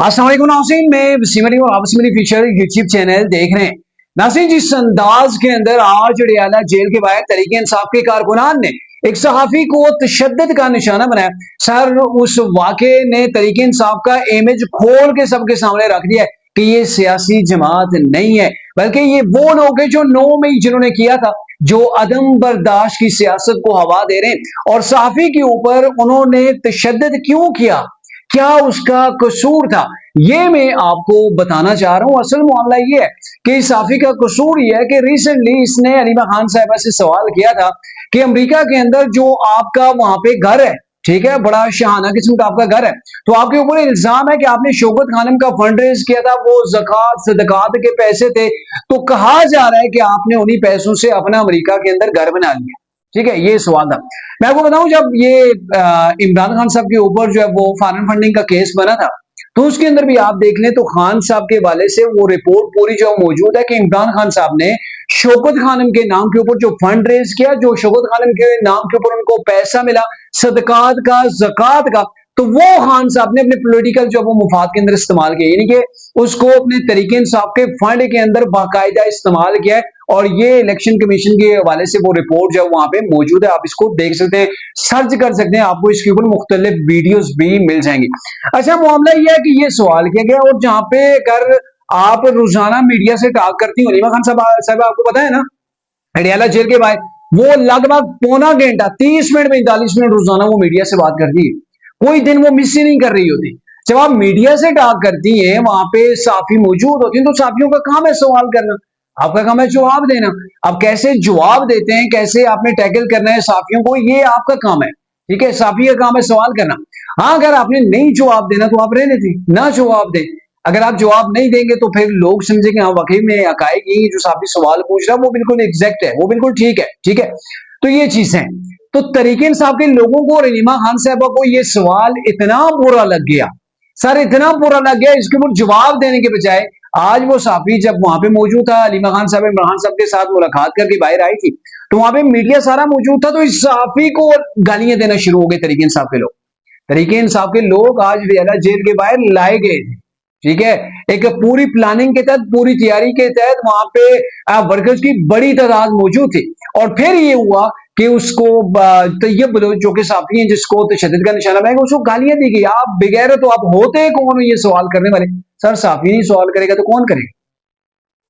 अस्सलाम वालेकुम नाज़रीन, मैं वसीम अली और आप Wasim Ali feature YouTube channel देख रहे हैं। नाज़रीन, जिस अंदाज के अंदर आज अडयाला जेल के बाहर तहरीक इंसाफ के कारकुनान ने एक सहाफ़ी को तशद्दुद का निशाना बनाया, सर उस वाक़े ने तहरीक इंसाफ का इमेज खोल के सबके सामने रख दिया है कि ये सियासी जमात नहीं है, बल्कि ये वो लोग हैं जो 9 मई जिन्होंने किया था, जो अदम बर्दाश्त की सियासत को हवा दे रहे हैं। और सहाफ़ी के ऊपर उन्होंने तशद्दुद क्यों किया, क्या उसका कसूर था, ये मैं आपको बताना चाह रहा हूं। असल मामला ये है कि साफी का कसूर ये है कि रिसेंटली इसने अलीमा खान साहिबा से सवाल किया था कि अमेरिका के अंदर जो आपका वहां पे घर है, ठीक है, बड़ा शहाना किस्म का आपका घर है, तो आपके ऊपर इल्जाम है कि आपने शौकत खानम का फंड रेज किया था, वो जक़ात सदकात के पैसे थे, तो कहा जा रहा है कि आपने उन्हीं पैसों से अपना अमेरिका के अंदर घर बना लिया। ठीक है, ये सवाल था। मैं आपको बताऊं, जब ये इमरान खान साहब के ऊपर जो है वो फॉरेन फंडिंग का केस बना था, तो उसके अंदर भी आप देख लें तो खान साहब के वाले से वो रिपोर्ट पूरी जो मौजूद है कि इमरान खान साहब ने शौकत खानम के नाम के ऊपर जो फंड रेज किया, जो शौकत खानम के नाम के ऊपर उनको पैसा मिला सदकात का ज़कात का, तो वो खान साहब ने अपने पॉलिटिकल जो वो मुफाद के अंदर इस्तेमाल किया, यानी कि उसको अपने तरीके इंसाफ के फंड के अंदर बाकायदा इस्तेमाल किया है। और ये इलेक्शन कमीशन के हवाले से वो रिपोर्ट जो वहां पे मौजूद है, आप इसको देख सकते हैं, सर्च कर सकते हैं, आपको इसके ऊपर मुख्तलिफ वीडियोस भी मिल जाएंगी। अच्छा, मामला यह है कि ये सवाल किया गया, और जहां पे अगर आप रोजाना मीडिया से टॉक करती हूँ, अलीमा खान साहब आपको पता है ना, अडयाला जेल के बाहर वो लगभग पौना घंटा 30 मिनट 45 मिनट रोजाना वो मीडिया से बात करती है, कोई दिन वो मिस ही नहीं कर रही होती। जब आप मीडिया से टॉक करती हैं, वहां पे साफी मौजूद होती हैं, तो साफियों का काम है सवाल करना, आपका काम है जवाब देना। अब कैसे जवाब देते हैं, कैसे आपने टैकल करना है साफियों को, ये आपका काम है। ठीक है, साफी का काम है सवाल करना। हाँ, अगर आपने नहीं जवाब देना तो आप रहने दें, ना जवाब दें। अगर आप जवाब नहीं देंगे तो फिर लोग समझेंगे हाँ वाकई में अकाएगी जो साफी सवाल पूछ रहा है वो बिल्कुल एग्जैक्ट है, वो बिल्कुल ठीक है। ठीक है, तो ये चीज है। तो तरीके इंसाफ के लोगों को और अलीमा खान साहबा को ये सवाल इतना बुरा लग गया, सर इतना बुरा लग गया, इसके ऊपर जवाब देने के बजाय आज वो साफी जब वहां पे मौजूद था, अलीमा खान साहब इमरान साहब के साथ मुलाकात करके बाहर आई थी, तो वहां पे मीडिया सारा मौजूद था, तो इस साफी को गालियां देना शुरू हो गए तरीके इंसाफ के लोग। तरीके इंसाफ के लोग आज अडयाला जेल के बाहर लाए गए थे। ठीक है, एक पूरी प्लानिंग के तहत, पूरी तैयारी के तहत वहां पे वर्कर्स की बड़ी तादाद मौजूद थी। और फिर ये हुआ कि उसको तैयब बलोच जो कि साफी हैं, जिसको तशद्दुद का निशाना बनाया, उसको गालियां दी गई। आप बगैर, तो आप होते कौन हो ये सवाल करने वाले? सर साफी नहीं सवाल करेगा तो कौन करेगा?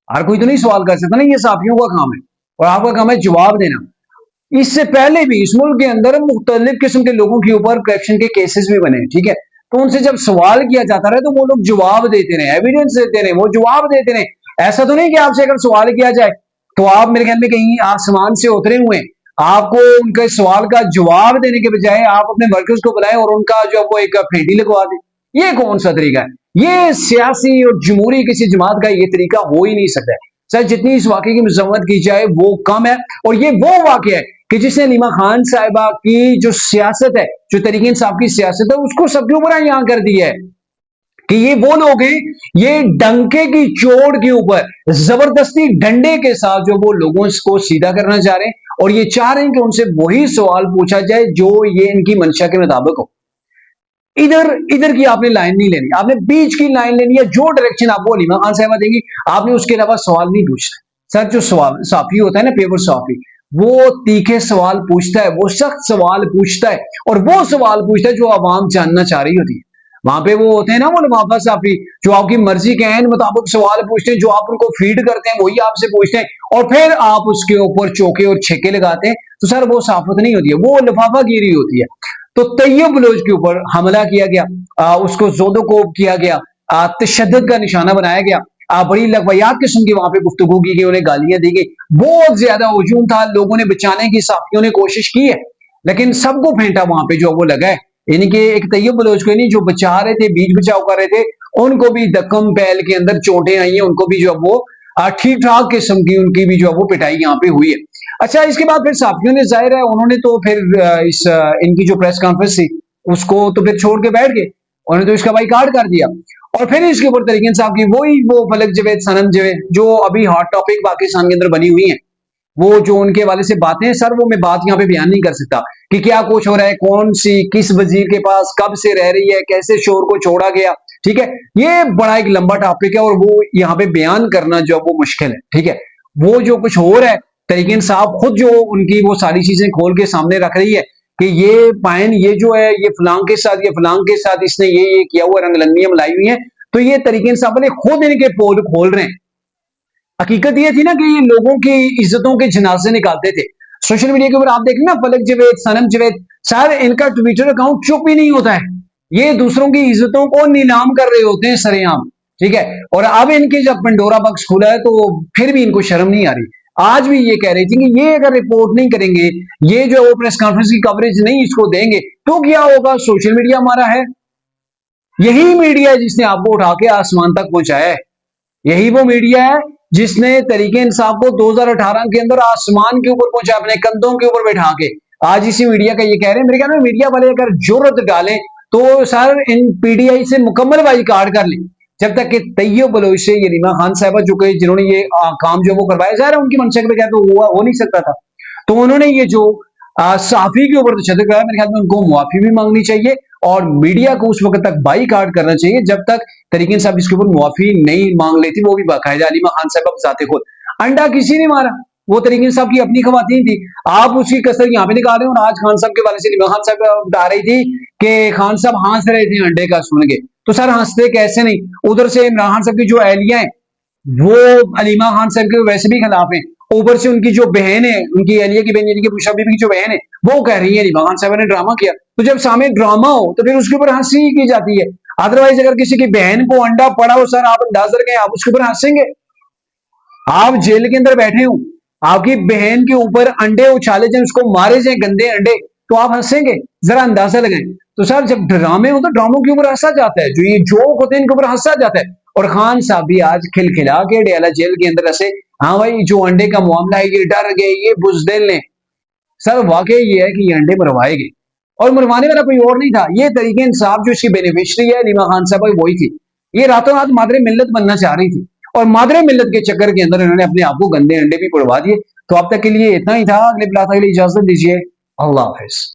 हर कोई तो नहीं सवाल कर सकता ना, ये साफियों का काम है और आपका काम है जवाब देना। इससे पहले भी इस मुल्क के अंदर मुख्तलिफ किस्म के लोगों के ऊपर करप्शन के केसेस भी बने, ठीक है, तो उनसे जब सवाल किया जाता रहे तो वो लोग जवाब देते रहे, एविडेंस देते रहे, वो जवाब देते रहे। ऐसा तो नहीं कि आपसे अगर सवाल किया जाए तो आप मेरे ख्याल में कहीं आसमान से उतरे हुए, आपको उनके सवाल का जवाब देने के बजाय आप अपने वर्कर्स को बुलाएं और उनका जो वो एक फेंटी लगवा दें। ये कौन सा तरीका है? ये सियासी और जमहूरी किसी जमात का ये तरीका हो ही नहीं सकता है। सर जितनी इस वाकई की मजम्मत की जाए वो कम है, और ये वो वाकया है कि जिसने अलीमा खान साहिबा की जो सियासत है, जो तरीके इंसाफ की सियासत है, उसको सबके ऊपर यहाँ कर दिया है कि ये वो लोग हैं, ये डंके की चोट के ऊपर जबरदस्ती डंडे के साथ जो वो लोगों को सीधा करना चाह रहे हैं, और ये चाह रहे हैं कि उनसे वही सवाल पूछा जाए जो ये इनकी मंशा के मुताबिक हो। इधर इधर की आपने लाइन नहीं लेनी, आपने बीच की लाइन लेनी है। जो डायरेक्शन आपको अलीमा खान साहबा देंगी, आपने उसके अलावा सवाल नहीं पूछना। सर जो सवाल साफी होता है ना, पेपर साफी, वो तीखे सवाल पूछता है, वो सख्त सवाल पूछता है, और वो सवाल पूछता है जो आवाम जानना चाह रही होती है। वहां पे वो होते हैं ना वो लिफाफा साफी, जो आपकी मर्जी के एन मुताबिक सवाल पूछते हैं, जो आप उनको फीड करते हैं वही आपसे पूछते हैं, और फिर आप उसके ऊपर चौके और छक्के लगाते हैं। तो सर वो साफत नहीं होती है, वो लिफाफा गिरी होती है। तो तैयब बलोच के ऊपर हमला किया गया, उसको जोदोकोब किया गया, तशद्दुद का निशाना बनाया गया, बड़ी लकवयात किस्म की वहां पे गुफ्तगू की गई, उन्हें गालियां दी गई, बहुत ज्यादा हुजूम था, लोगों ने बचाने की साफियों ने कोशिश की है, लेकिन सबको फेंटा वहां पे जो वो लगा है। यानी कि एक तैयब बलोच को नहीं, जो बचा रहे थे, बीच बचाव कर रहे थे, उनको भी दक्कम पैल के अंदर चोटें आई हैं, उनको भी जो वो ठीक ठाक किस्म की उनकी भी जो वो पिटाई यहाँ पे हुई है। अच्छा, इसके बाद फिर साफियों ने, जाहिर है उन्होंने तो फिर इस इनकी जो प्रेस कॉन्फ्रेंस थी उसको तो फिर छोड़ के बैठ गए, उन्होंने तो इसका बाइकाट कर दिया। और फिर इसके ऊपर तरीके इंसाफ की वही वो फलक जवेद, सनम जवेद, जो अभी हॉट टॉपिक पाकिस्तान के अंदर बनी हुई है, वो जो उनके वाले से बातें हैं, सर वो मैं बात यहाँ पे बयान नहीं कर सकता कि क्या कुछ हो रहा है, कौन सी किस वजीर के पास कब से रह रही है, कैसे शोर को छोड़ा गया, ठीक है, ये बड़ा एक लंबा टॉपिक है और वो यहाँ पे बयान करना जो वो मुश्किल है। ठीक है, वो जो कुछ हो रहा है, तरीके इंसाफ खुद जो उनकी वो सारी चीजें खोल के सामने रख रही है कि ये पायन ये जो है ये फलांग के साथ, ये फलांग के साथ इसने ये किया हुआ, रंगलंगियां मलाई हुई हैं, तो ये तरीके इंसाफ वाले खुद इनके पोल खोल रहे हैं। हकीकत ये थी ना कि ये लोगों की इज्जतों के जनाजे निकालते थे। सोशल मीडिया के ऊपर आप देखें ना, फलक जावेद, सनम जावेद, सर इनका ट्विटर अकाउंट चुप ही नहीं होता है, ये दूसरों की इज्जतों को नीलाम कर रहे होते हैं सरेआम। ठीक है, और अब इनके जब पंडोरा बक्स खुला है तो फिर भी इनको शर्म नहीं आ रही। आज भी ये कह रही थी कि ये अगर रिपोर्ट नहीं करेंगे, ये जो प्रेस कॉन्फ्रेंस की कवरेज नहीं इसको देंगे, तो क्या होगा? सोशल मीडिया हमारा है, यही मीडिया है जिसने आपको उठा के आसमान तक पहुंचाया है, यही वो मीडिया है जिसने तरीके इंसाफ को 2018 के अंदर आसमान के ऊपर पहुंचा, अपने कंधों के ऊपर बैठा के। आज इसी मीडिया का ये कह रहे हैं, मेरे ख्याल में मीडिया वाले अगर जरूरत डालें तो सर इन पीटीआई से मुकम्मल बाइकाट कर लें, जब तक कि तैयब बलोच से ये रीमा खान साहबा जो कि जिन्होंने ये काम जो वो करवाया, ज़ाहिर है उनकी मंशा पे क्या तो हुआ हो नहीं सकता था, तो उन्होंने ये जो साफी के ऊपर तशद्दुद कराया, मेरे ख्याल में उनको मुआफी भी मांगनी चाहिए और मीडिया को उस वक्त तक बाइकाट करना चाहिए जब तक तरीके साहब इसके ऊपर मुआफी नहीं मांग लेती, वो भी बाकायदा अलीमा खान साहब जाते खुद। अंडा किसी ने मारा, वो तरीके साहब की अपनी खवातीन थी, आप उसकी कसर यहाँ पे निकाल रहे हो। और आज खान साहब के वाले से अलीमा खान साहब बता रही थी कि खान साहब हंस रहे थे अंडे का सुन के, तो सर हंसते कैसे नहीं? उधर से इमरान खान साहब की जो एहलिया है वो अलीमा खान साहब के वैसे भी खिलाफ है, ऊपर से उनकी जो बहन है, उनकी अलिया की बहन यानी कि बुशरा बीबी की जो बहन है, वो कह रही है अलीमा खान साहब ने ड्रामा किया। तो जब सामने ड्रामा हो तो फिर उसके ऊपर हंसी की जाती है। अदरवाइज अगर किसी की बहन को अंडा पड़ा हो, सर आप अंदाजा लगाएं, आप उसके ऊपर हंसेंगे? आप जेल के अंदर बैठे हो, आपकी बहन के ऊपर अंडे उछाले जाए, उसको मारे जाए गंदे अंडे, तो आप हंसेंगे? जरा अंदाजा लगाएं। तो सर जब ड्रामे हो तो ड्रामों के ऊपर हंसा जाता है, जो ये जोक होते हैं इनके ऊपर हंसा जाता है। और खान साहब भी आज खिलखिला के डेला जेल के अंदर ऐसे, हाँ भाई जो अंडे का मामला है ये डर गए, ये बुजदिल ने। सर वाकई ये है कि ये अंडे मरवाए गए और मरवाने वाला कोई और नहीं था, ये तरीके इंसाफ जो इसकी बेनिफिशरी है रीमा खान साहब वही थी। ये रातों रात मादरे मिल्लत बनना चाह रही थी और मादरे मिल्लत के चक्कर के अंदर इन्होंने अपने आप को गंदे अंडे भी पड़वा दिए। तो अब तक के लिए इतना ही था, अगले प्लाता के लिए इजाजत दीजिए, अल्लाह हाफिज।